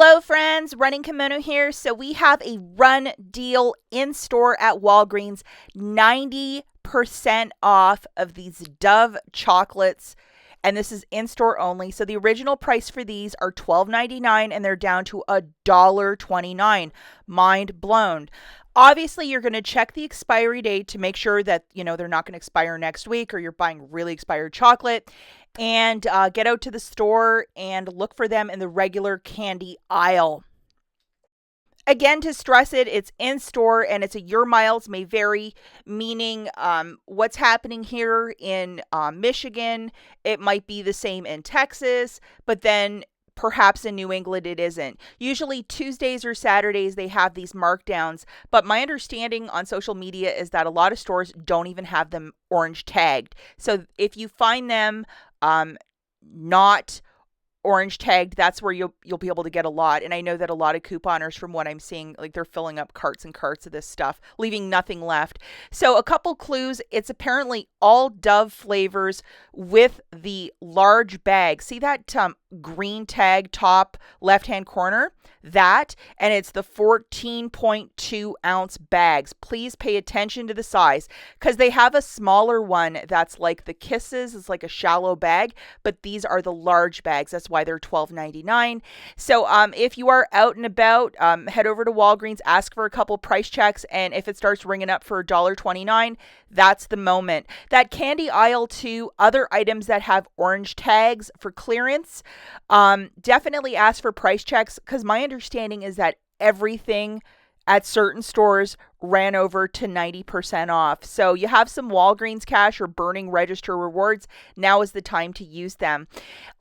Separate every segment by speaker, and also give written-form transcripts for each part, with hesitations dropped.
Speaker 1: Hello friends, Running Kimono here. So we have a run deal in store at Walgreens, 90% off of these Dove chocolates. And this is in store only. So the original price for these are $12.99 and they're down to $1.29. Mind blown. Obviously, you're going to check the expiry date to make sure that, they're not going to expire next week or you're buying really expired chocolate. And get out to the store and look for them in the regular candy aisle. Again, to stress it, it's in store and it's your miles may vary, meaning what's happening here in Michigan, it might be the same in Texas, but then perhaps in New England it isn't. Usually Tuesdays or Saturdays they have these markdowns, but my understanding on social media is that a lot of stores don't even have them orange tagged. So if you find them not orange tagged, that's where you'll be able to get a lot. And I know that a lot of couponers, from what I'm seeing, like they're filling up carts and carts of this stuff, leaving nothing left. So a couple clues: it's apparently all Dove flavors with the large bag. See that green tag top left hand corner? That, and it's the 14.2 ounce bags. Please pay attention to the size, because they have a smaller one that's like the Kisses. It's like a shallow bag, but these are the large bags. That's why they're $12.99. So if you are out and about, head over to Walgreens, ask for a couple price checks, and if it starts ringing up for $1.29, that's the moment. That candy aisle too, other items that have orange tags for clearance, definitely ask for price checks, because my understanding is that everything at certain stores ran over to 90% off. So you have some Walgreens cash or burning register rewards. Now is the time to use them.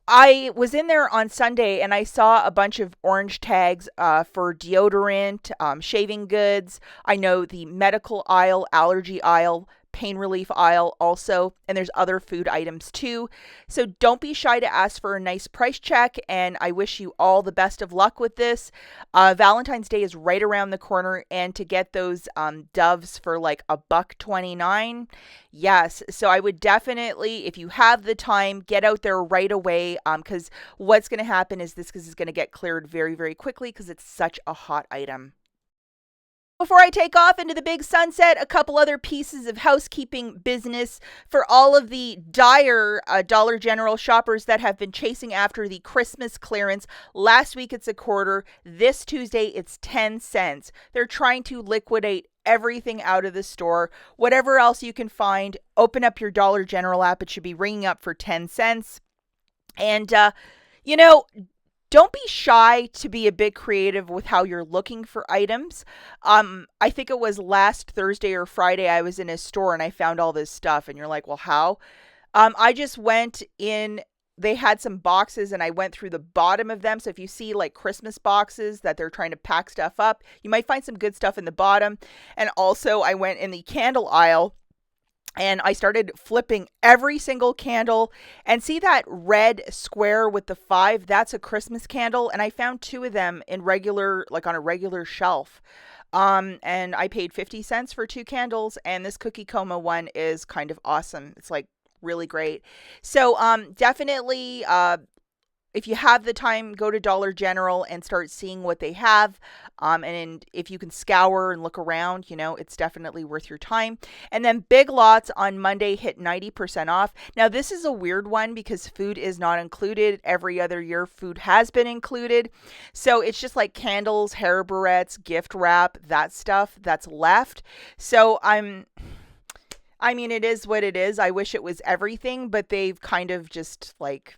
Speaker 1: I was in there on Sunday and I saw a bunch of orange tags for deodorant, shaving goods. I know the medical aisle, allergy aisle, pain relief aisle also, and there's other food items too. So don't be shy to ask for a nice price check, and I wish you all the best of luck with this. Valentine's Day is right around the corner, and to get those Doves for like $1.29, yes. So I would definitely, if you have the time, get out there right away, because what's going to happen is this is going to get cleared very, very quickly because it's such a hot item. Before I take off into the big sunset, a couple other pieces of housekeeping business for all of the dire Dollar General shoppers that have been chasing after the Christmas clearance. Last week it's a quarter. This Tuesday it's 10 cents. They're trying to liquidate everything out of the store. Whatever else you can find, open up your Dollar General app. It should be ringing up for 10 cents. And, don't be shy to be a bit creative with how you're looking for items. I think it was last Thursday or Friday I was in a store and I found all this stuff, and you're like, well, how? I just went in. They had some boxes and I went through the bottom of them. So if you see like Christmas boxes that they're trying to pack stuff up, you might find some good stuff in the bottom. And also I went in the candle aisle and I started flipping every single candle, and see that red square with the 5, that's a Christmas candle. And I found 2 of them in regular, like on a regular shelf. And I paid 50 cents for 2 candles. And this cookie coma one is kind of awesome. It's like really great. So, definitely, if you have the time, go to Dollar General and start seeing what they have. And if you can scour and look around, it's definitely worth your time. And then Big Lots on Monday hit 90% off. Now, this is a weird one because food is not included. Every other year, food has been included. So it's just like candles, hair barrettes, gift wrap, that stuff that's left. So it is what it is. I wish it was everything, but they've kind of just like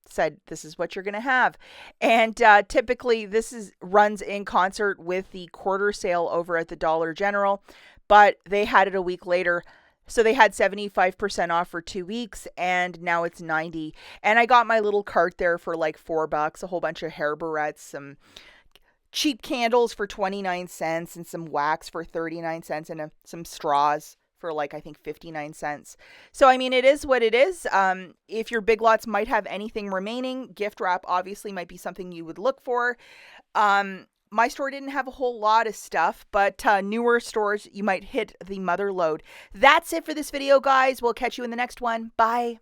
Speaker 1: said this is what you're going to have. And typically this runs in concert with the quarter sale over at the Dollar General, but they had it a week later. So they had 75% off for 2 weeks, and now it's 90. And I got my little cart there for like $4, a whole bunch of hair barrettes, some cheap candles for 29 cents, and some wax for 39 cents, and some straws for like, I think 59 cents. So, it is what it is. If your Big Lots might have anything remaining, gift wrap obviously might be something you would look for. My store didn't have a whole lot of stuff, but newer stores, you might hit the mother load. That's it for this video, guys. We'll catch you in the next one. Bye.